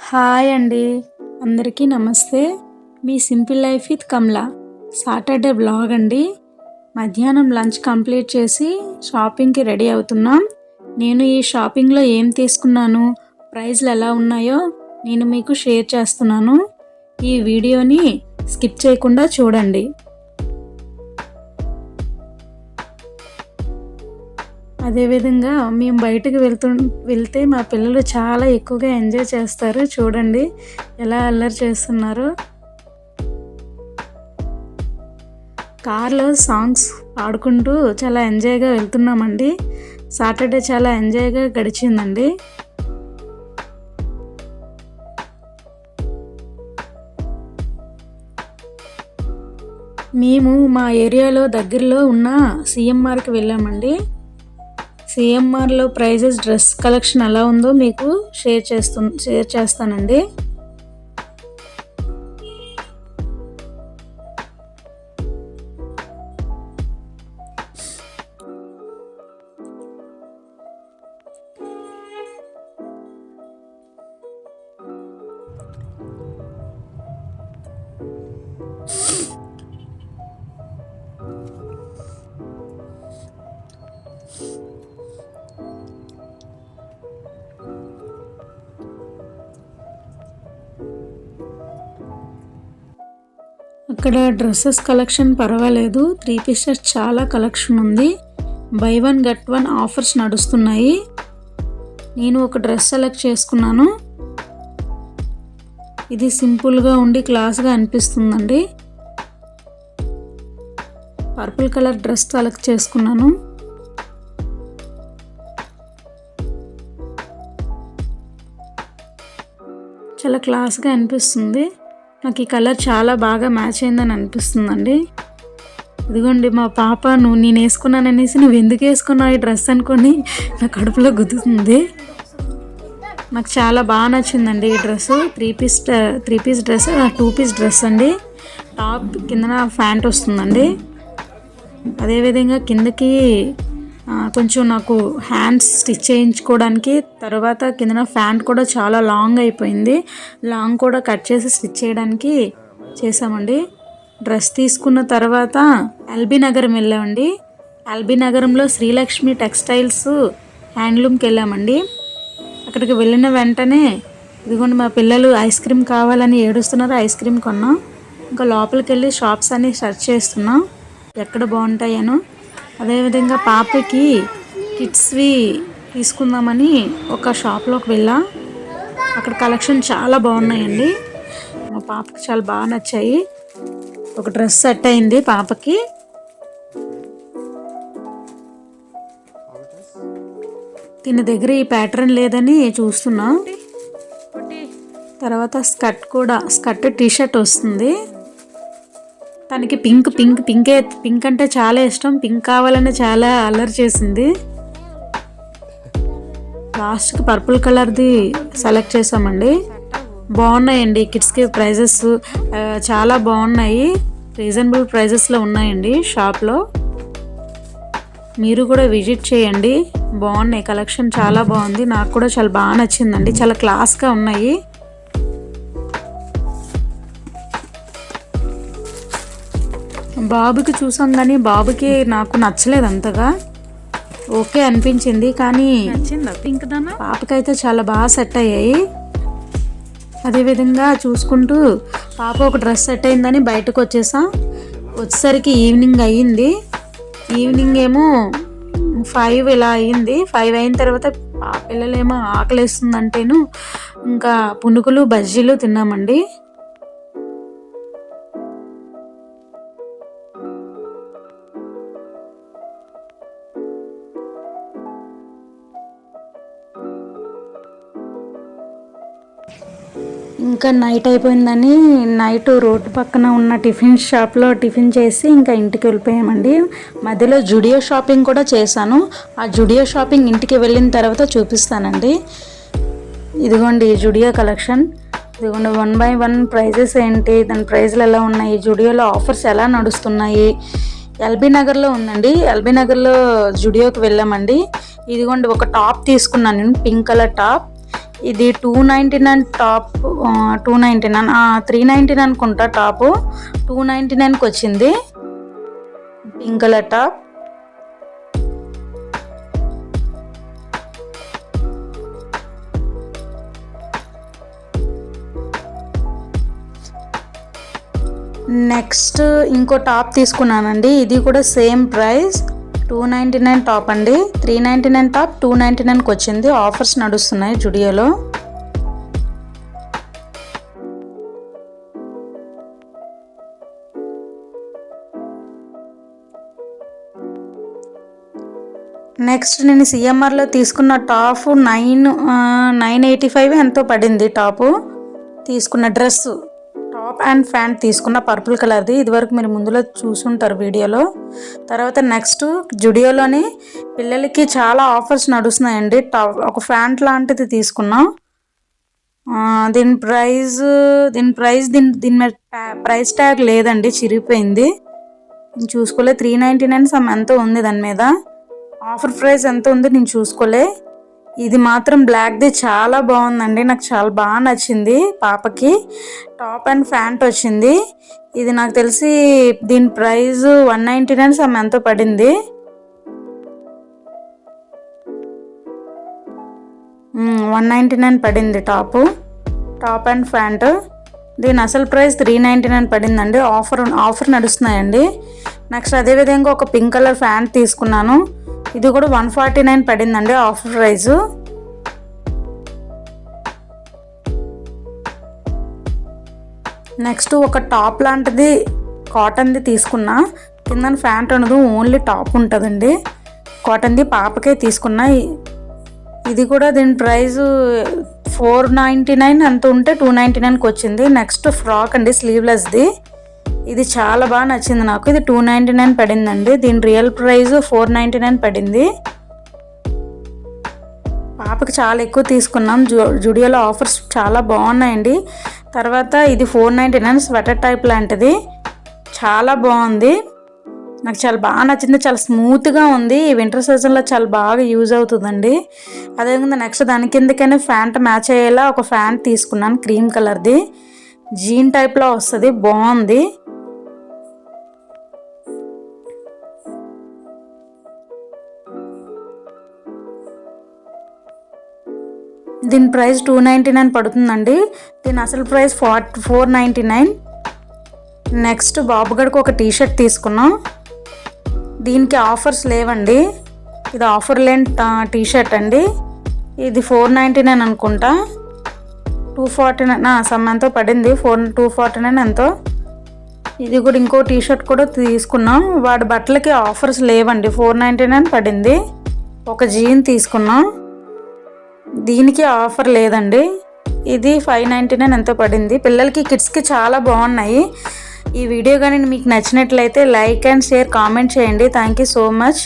Hi అండి, అందరికీ నమస్తే. మీ simple life with Kamala. Saturday blog అండి. మధ్యాహ్నం లంచ్ కంప్లీట్ చేసి షాపింగ్కి రెడీ అవుతున్నాం. నేను ఈ షాపింగ్లో ఏం తీసుకున్నాను, ప్రైస్లు ఎలా ఉన్నాయో నేను మీకు షేర్ చేస్తున్నాను. ఈ వీడియోని స్కిప్ చేయకుండా చూడండి. అదేవిధంగా మేము బయటకు వెళ్తే మా పిల్లలు చాలా ఎక్కువగా ఎంజాయ్ చేస్తారు. చూడండి ఎలా అల్లరి చేస్తున్నారు. కార్లో సాంగ్స్ పాడుకుంటూ చాలా ఎంజాయ్గా వెళ్తున్నామండి. సాటర్డే చాలా ఎంజాయ్గా గడిచిందండి. మేము మా ఏరియాలో దగ్గరలో ఉన్న సిఎంఆర్కి వెళ్ళామండి. సిఎంఆర్లో ప్రైజెస్, డ్రెస్ కలెక్షన్ ఎలా ఉందో మీకు షేర్ చేస్తానండి. అక్కడ డ్రెస్సెస్ కలెక్షన్ పర్వాలేదు. 3 పీసెస్ చాలా కలెక్షన్ ఉంది. బై 1 గెట్ 1 ఆఫర్స్ నడుస్తున్నాయి. నేను ఒక డ్రెస్ సెలెక్ట్ చేసుకున్నాను. ఇది సింపుల్గా ఉండి క్లాస్గా అనిపిస్తుందండి. పర్పుల్ కలర్ డ్రెస్ సెలెక్ట్ చేసుకున్నాను. చాలా క్లాస్గా అనిపిస్తుంది. నాకు ఈ కలర్ చాలా బాగా మ్యాచ్ అయిందని అనిపిస్తుందండి. ఇదిగోండి మా పాప, నేను వేసుకున్నాను అనేసి నువ్వు ఎందుకు వేసుకున్నావు ఈ డ్రెస్ అనుకొని నా కడుపులో గుద్దుతుంది. నాకు చాలా బాగా నచ్చిందండి ఈ dress. 3 piece dress, 2 piece dress అండి. టాప్ కిందన ప్యాంట్ వస్తుందండి. అదేవిధంగా కిందకి కొంచెం నాకు హ్యాండ్స్ స్టిచ్ చేయించుకోవడానికి, తర్వాత కిందన ప్యాంట్ కూడా చాలా లాంగ్ అయిపోయింది. లాంగ్ కూడా కట్ చేసి స్టిచ్ చేయడానికి చేసామండి. డ్రెస్ తీసుకున్న తర్వాత ఎల్బీ నగరం వెళ్ళామండి. ఎల్బీ నగరంలో శ్రీలక్ష్మి టెక్స్టైల్స్ హ్యాండ్లూమ్కి వెళ్ళామండి. అక్కడికి వెళ్ళిన వెంటనే ఇదిగోండి మా పిల్లలు ఐస్ క్రీమ్ కావాలని ఏడుస్తున్నారు. ఐస్ క్రీమ్ కొన్నాం. ఇంకా లోపలికి వెళ్ళి షాప్స్ అన్ని సెర్చ్ చేస్తున్నాం ఎక్కడ బాగుంటాయనో. అదేవిధంగా పాపకి కిడ్స్వి తీసుకుందామని ఒక షాప్లోకి వెళ్ళా. అక్కడ కలెక్షన్ చాలా బాగున్నాయండి. మా పాపకి చాలా బాగా నచ్చాయి. ఒక డ్రెస్ సెట్ అయింది పాపకి. దీని దగ్గర ఈ ప్యాటర్న్ లేదని చూస్తున్నా. తర్వాత స్కర్ట్ టీషర్ట్ వస్తుంది. తనకి పింక్ అంటే చాలా ఇష్టం. పింక్ కావాలని చాలా అల్లరి చేసింది. లాస్ట్కి పర్పుల్ కలర్ది సెలెక్ట్ చేసామండి. బాగున్నాయండి. కిడ్స్కి ప్రైజెస్ చాలా బాగున్నాయి. రీజనబుల్ ప్రైజెస్లో ఉన్నాయండి షాప్లో. మీరు కూడా విజిట్ చేయండి. బాగున్నాయి, కలెక్షన్ చాలా బాగుంది. నాకు కూడా చాలా బాగా నచ్చిందండి. చాలా క్లాస్గా ఉన్నాయి. బాబుకి చూసాం కానీ బాబుకి నాకు నచ్చలేదు అంతగా. ఓకే అనిపించింది కానీ పాపకైతే చాలా బాగా సెట్ అయ్యాయి. అదేవిధంగా చూసుకుంటూ పాప ఒక డ్రెస్ సెట్ అయిందని బయటకు వచ్చేసరికి ఈవినింగ్ అయ్యింది. ఈవినింగ్ ఏమో 5 ఇలా అయ్యింది. 5 అయిన తర్వాత పిల్లలేమో ఆకలేస్తుందంటేను ఇంకా పునుకులు బజ్జీలు తిన్నామండి. ఇంకా నైట్ అయిపోయిందని నైట్ రోడ్డు పక్కన ఉన్న టిఫిన్ షాప్లో టిఫిన్ చేసి ఇంకా ఇంటికి వెళ్ళిపోయామండి. మధ్యలో జుడియో షాపింగ్ కూడా చేశాను. ఆ జుడియో షాపింగ్ ఇంటికి వెళ్ళిన తర్వాత చూపిస్తానండి. ఇదిగోండి జుడియో కలెక్షన్. ఇదిగోండి 1 by 1 ప్రైజెస్ ఏంటి, దాని ప్రైజ్లు ఎలా ఉన్నాయి, జుడియోలో ఆఫర్స్ ఎలా నడుస్తున్నాయి. ఎల్బీ నగర్లో ఉందండి. ఎల్బీ నగర్లో జుడియోకి వెళ్ళామండి. ఇదిగోండి ఒక టాప్ తీసుకున్నాను నేను, పింక్ కలర్ టాప్. ఇది 299 టాప్, 299 399 అనుకుంటా టాపు. 299కి వచ్చింది పింక్ కలర్ టాప్. నెక్స్ట్ ఇంకో టాప్ తీసుకున్నానండి. ఇది కూడా సేమ్ ప్రైస్ 299 టాప్ అండి. 399 టాప్ 299కి వచ్చింది. ఆఫర్స్ నడుస్తున్నాయి జుడియోలో. నెక్స్ట్ నేను సిఎంఆర్లో తీసుకున్న టాప్ 985 ఎంతో పడింది. టాపు తీసుకున్న డ్రెస్ టాప్ అండ్ ప్యాంట్ తీసుకున్న పర్పుల్ కలర్ది. ఇదివరకు మీరు ముందులో చూసుంటారు వీడియోలో. తర్వాత నెక్స్ట్ జుడియోలోని పిల్లలకి చాలా ఆఫర్స్ నడుస్తున్నాయండి. ఒక ప్యాంట్ లాంటిది తీసుకున్నాం. దీని ప్రైస్ ట్యాగ్ లేదండి, చిరిగిపోయింది. నేను చూసుకోలే. 399 సమ్ ఎంతో ఉంది దాని మీద. ఆఫర్ ప్రైస్ ఎంత ఉంది నేను చూసుకోలే. ఇది మాత్రం బ్లాక్ది చాలా బాగుందండి, నాకు చాలా బాగా నచ్చింది. పాపకి టాప్ అండ్ ప్యాంట్ వచ్చింది. ఇది నాకు తెలిసి దీని ప్రైస్ 199 సమ్ ఎంతో పడింది. 199 పడింది టాప్ అండ్ ప్యాంట్. దీని అసలు ప్రైస్ 399 పడిందండి. ఆఫర్ నడుస్తున్నాయండి. నెక్స్ట్ అదేవిధంగా ఒక పింక్ కలర్ ప్యాంట్ తీసుకున్నాను. ఇది కూడా 149 పడిందండి ఆఫర్ ప్రైజు. నెక్స్ట్ ఒక టాప్ లాంటిది కాటన్ది తీసుకున్నా. కింద ప్యాంట్ ఉండదు, ఓన్లీ టాప్ ఉంటుందండి. కాటన్ది పాపకే తీసుకున్నా. ఇది కూడా దీని ప్రైజు 499 ఎంత ఉంటే 299కి వచ్చింది. నెక్స్ట్ ఫ్రాక్ అండి, స్లీవ్లెస్ది. ఇది చాలా బాగా నచ్చింది నాకు. ఇది 299 పడిందండి. దీని రియల్ ప్రైస్ 499 పడింది. పాపకి చాలా ఎక్కువ తీసుకున్నాం. జుడియోలో ఆఫర్స్ చాలా బాగున్నాయండి. తర్వాత ఇది 499 స్వెటర్ టైప్ లాంటిది, చాలా బాగుంది. నాకు చాలా బాగా నచ్చింది. చాలా స్మూత్గా ఉంది. ఈ వింటర్ సీజన్లో చాలా బాగా యూజ్ అవుతుందండి. అదేవిధంగా నెక్స్ట్ దాని కిందకైనా ప్యాంట్ మ్యాచ్ అయ్యేలా ఒక ప్యాంట్ తీసుకున్నాను, క్రీమ్ కలర్ది. జీన్ టైప్లో వస్తుంది, బాగుంది. దీని ప్రైస్ 299 పడుతుందండి. దీని అసలు ప్రైస్ 499. నెక్స్ట్ బాబుగడికి ఒక టీషర్ట్ తీసుకున్నాం. దీనికి ఆఫర్స్ లేవండి. ఇది ఆఫర్ లేని టీషర్ట్ అండి. ఇది 499 అనుకుంటా, 249 సమ్ ఎంతో పడింది. 249 ఎంతో. ఇది కూడా ఇంకో టీషర్ట్ కూడా తీసుకున్నాం. వాడి బట్టలకి ఆఫర్స్ లేవండి, 499 పడింది. ఒక జీన్ తీసుకున్నాం, దీనికి ఆఫర్ లేదండి. ఇది 599 ఎంతో పడింది. పిల్లలకి కిడ్స్కి చాలా బాగున్నాయి. ఈ వీడియో కానీ మీకు నచ్చినట్లయితే లైక్ అండ్ షేర్, కామెంట్ చేయండి. Thank you so much.